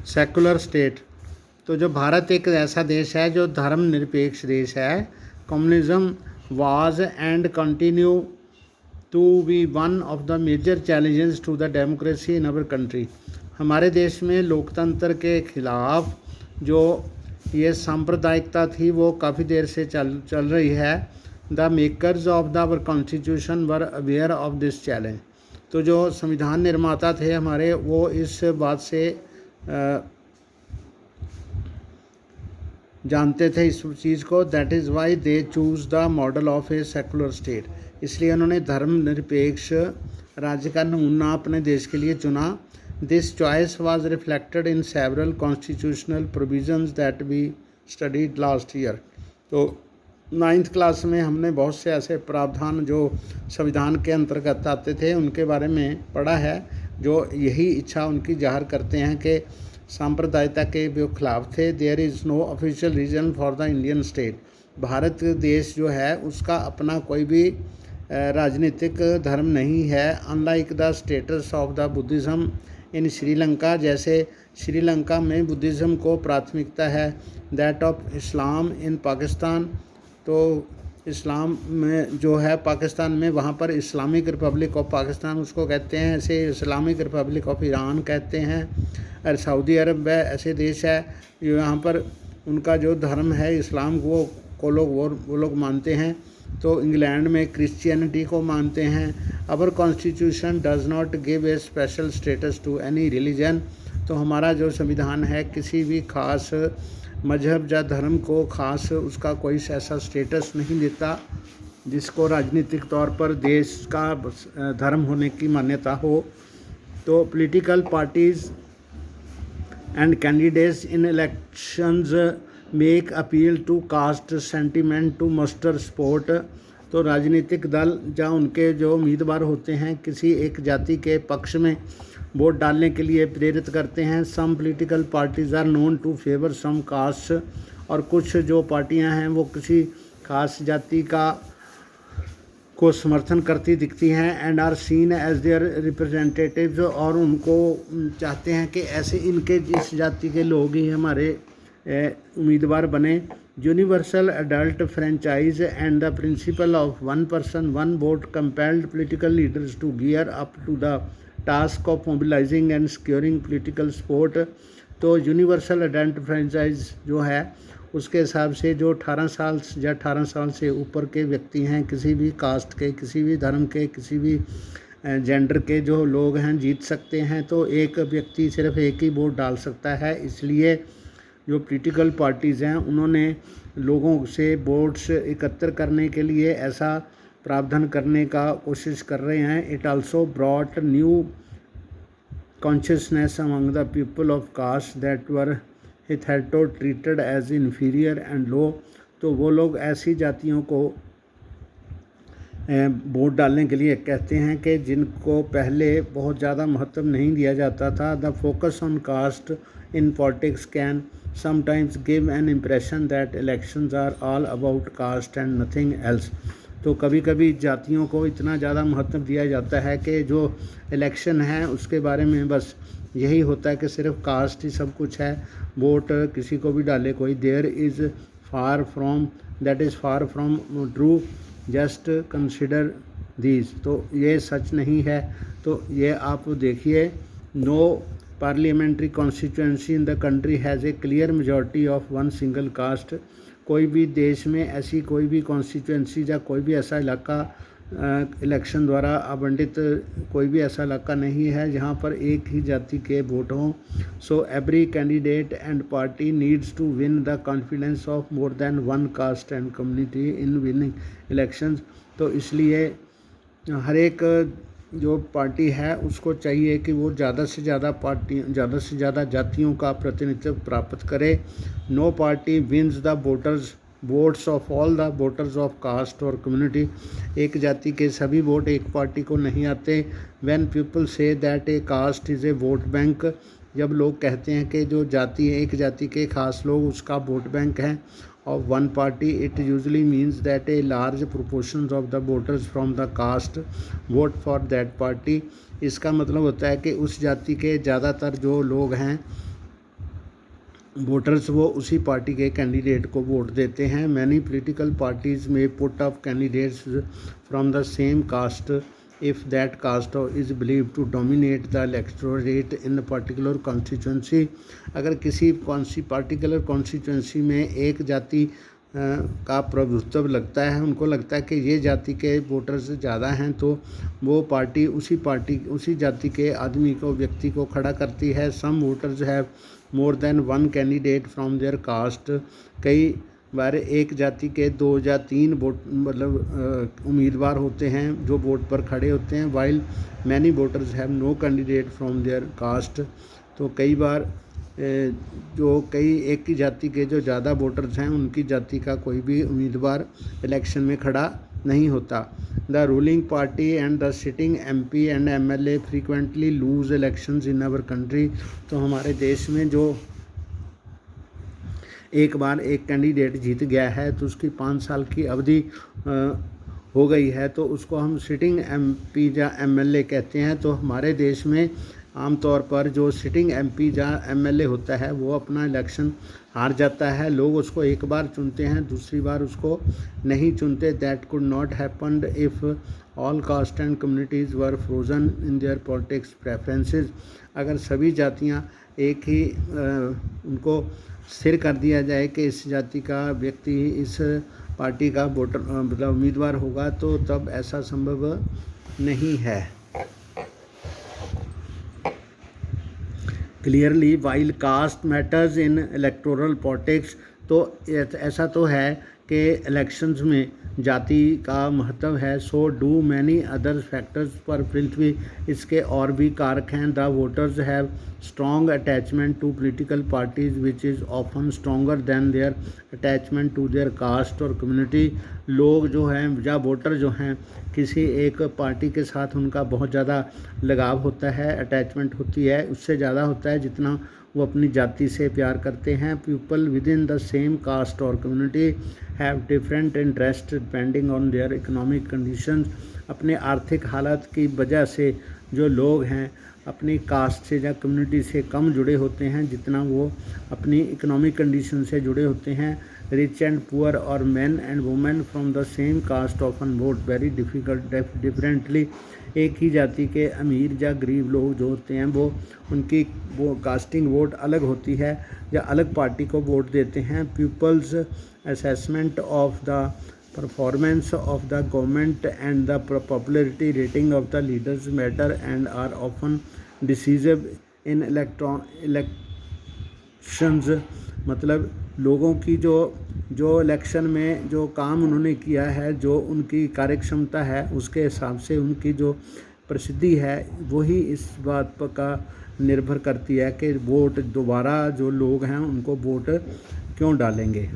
Secular state. तो जो भारत एक ऐसा देश है जो धर्मनिरपेक्ष देश है। Communism was and continue to be one of the major challenges to the democracy in our country. हमारे देश में लोकतंत्र के खिलाफ जो ये सांप्रदायिकता थी वो काफ़ी देर से चल रही है। The makers of the our constitution were aware of this challenge. तो जो संविधान निर्माता थे हमारे वो इस बात से जानते थे इस चीज़ को। That is why they choose the model of a secular state. इसलिए उन्होंने धर्मनिरपेक्ष राज्य का नमूना अपने देश के लिए चुना। This choice was reflected in several constitutional provisions that we studied last year. तो 9th क्लास में हमने बहुत से ऐसे प्रावधान जो संविधान के अंतर्गत आते थे उनके बारे में पढ़ा है, जो यही इच्छा उनकी जाहिर करते हैं कि सांप्रदायिकता के जो खिलाफ थे। There is no official reason for the Indian state. Bharat देश जो है उसका अपना कोई भी राजनीतिक धर्म नहीं है। Unlike the status of the Buddhism in Sri Lanka, जैसे श्रीलंका में बुद्धिज़्म को प्राथमिकता है। That of Islam in Pakistan. तो इस्लाम में जो है पाकिस्तान में, वहाँ पर इस्लामिक रिपब्लिक ऑफ पाकिस्तान उसको कहते हैं, ऐसे इस्लामिक रिपब्लिक ऑफ ईरान कहते हैं। और सऊदी अरब है ऐसे देश है जो यहाँ पर उनका जो धर्म है इस्लाम वो लोग मानते हैं। तो इंग्लैंड में क्रिश्चियनिटी को मानते हैं। Our constitution does not give a special status to any religion. तो हमारा जो संविधान है किसी भी खास मजहब या धर्म को खास उसका कोई ऐसा स्टेटस नहीं देता जिसको राजनीतिक तौर पर देश का धर्म होने की मान्यता हो। तो political parties and candidates in elections make appeal to caste sentiment to muster support. तो राजनीतिक दल या उनके जो उम्मीदवार होते हैं किसी एक जाति के पक्ष में वोट डालने के लिए प्रेरित करते हैं। Some political parties are known to favour some caste. और कुछ जो पार्टियां हैं वो किसी खास जाति को समर्थन करती दिखती हैं। And are seen as their representatives. और उनको चाहते हैं कि ऐसे इनके इस जाति के लोग ही हमारे उम्मीदवार बने। Universal adult franchise and the principle of one person one vote compelled political leaders to gear up to the task of mobilising and securing political support. तो यूनिवर्सल अडल्ट फ्रेंचाइज जो है उसके हिसाब से जो 18 साल या 18 साल से ऊपर के व्यक्ति हैं, किसी भी कास्ट के, किसी भी धर्म के, किसी भी जेंडर के जो लोग हैं जीत सकते हैं। तो एक व्यक्ति सिर्फ एक ही वोट डाल सकता है। इसलिए जो पॉलिटिकल पार्टीज़ हैं उन्होंने लोगों से वोट्स एकत्र करने के लिए ऐसा प्रावधान करने का कोशिश कर रहे हैं। It also brought new consciousness among the people of caste that were hitherto treated as inferior and low. तो वो लोग ऐसी जातियों को वोट डालने के लिए कहते हैं कि जिनको पहले बहुत ज़्यादा महत्व नहीं दिया जाता था। The focus on caste in politics can sometimes give an impression that elections are all about caste and nothing else. तो कभी कभी जातियों को इतना ज़्यादा महत्व दिया जाता है कि जो इलेक्शन है उसके बारे में बस यही होता है कि सिर्फ कास्ट ही सब कुछ है, वोट किसी को भी डाले कोई। There is far from that is far from true. Just consider these. तो ये सच नहीं है। तो ये आप देखिए, no parliamentary constituency in the country has a clear majority of one single caste. कोई भी देश में ऐसी कोई भी कॉन्स्टिट्यूंसी या कोई भी ऐसा इलाका इलेक्शन द्वारा आवंटित कोई भी ऐसा इलाका नहीं है जहाँ पर एक ही जाति के वोट हों। So every candidate and party needs to win the confidence of more than one caste and community in winning elections. तो इसलिए हर एक जो पार्टी है उसको चाहिए कि वो ज़्यादा से ज़्यादा जातियों का प्रतिनिधित्व प्राप्त करे। No party wins the votes of all the voters of caste और कम्युनिटी। एक जाति के सभी वोट एक पार्टी को नहीं आते। When people say that a caste is a vote bank. जब लोग कहते हैं कि जो जाति है एक जाति के खास लोग उसका वोट बैंक हैं of one party, it usually means that a large proportion of the voters from the caste vote for that party. इसका मतलब होता है कि उस जाति के ज़्यादातर जो लोग हैं वोटर्स वो उसी पार्टी के कैंडिडेट को वोट देते हैं. Many political parties may put up candidates from the same caste if that caste is believed to dominate the electorate in a particular constituency. अगर किसी particular constituency में एक जाति का प्रभुत्व लगता है, उनको लगता है कि ये जाति के वोटर्स ज़्यादा हैं, तो वो पार्टी उसी जाति के आदमी को व्यक्ति को खड़ा करती है. Some voters have more than one candidate from their caste. कई बार एक जाति के 2 या 3 वोट उम्मीदवार होते हैं जो वोट पर खड़े होते हैं. While many voters have no candidate from their caste. तो कई बार कई एक ही जाति के जो ज़्यादा वोटर्स हैं उनकी जाति का कोई भी उम्मीदवार इलेक्शन में खड़ा नहीं होता. The ruling party and the sitting MP and MLA frequently lose elections in our country. तो हमारे देश में जो एक बार एक कैंडिडेट जीत गया है तो उसकी 5 साल की अवधि हो गई है तो उसको हम सिटिंग MP या MLA कहते हैं. तो हमारे देश में आमतौर पर जो सिटिंग MP या MLA होता है वो अपना इलेक्शन हार जाता है. लोग उसको एक बार चुनते हैं, दूसरी बार उसको नहीं चुनते. That could not happen if all cast and communities were frozen in their politics preferences. अगर सभी जातियां एक ही उनको स्थिर कर दिया जाए कि इस जाति का व्यक्ति इस पार्टी का वोटर मतलब उम्मीदवार होगा, तो तब ऐसा संभव नहीं है. Clearly while caste matters in electoral politics. तो ऐसा तो है कि इलेक्शंस में जाति का महत्व है. So do many other factors. पर पृथ्वी इसके और भी कारक हैं. The voters have strong attachment to political parties which is often stronger than their attachment to their caste और कम्युनिटी. लोग जो हैं या वोटर जो हैं किसी एक पार्टी के साथ उनका बहुत ज़्यादा लगाव होता है, अटैचमेंट होती है, उससे ज़्यादा होता है जितना वो अपनी जाति से प्यार करते हैं. People within the same caste और community have different interest depending on their economic conditions. अपने आर्थिक हालत की वजह से जो लोग हैं अपनी कास्ट से या कम्युनिटी से कम जुड़े होते हैं जितना वो अपनी इकोनॉमिक कंडीशन से जुड़े होते हैं. Rich and poor or man and women from the same caste often vote very differently. एक ही जाति के अमीर या गरीब लोग जो होते हैं उनकी कास्टिंग वोट अलग होती है या अलग पार्टी को वोट देते हैं. People's assessment of the performance of the government and the popularity rating of the leaders matter and are often decisive in elections. मतलब लोगों की जो इलेक्शन में जो काम उन्होंने किया है, जो उनकी कार्यक्षमता है, उसके हिसाब से उनकी जो प्रसिद्धि है वही इस बात पर का निर्भर करती है कि वोट दोबारा जो लोग हैं उनको वोट क्यों डालेंगे.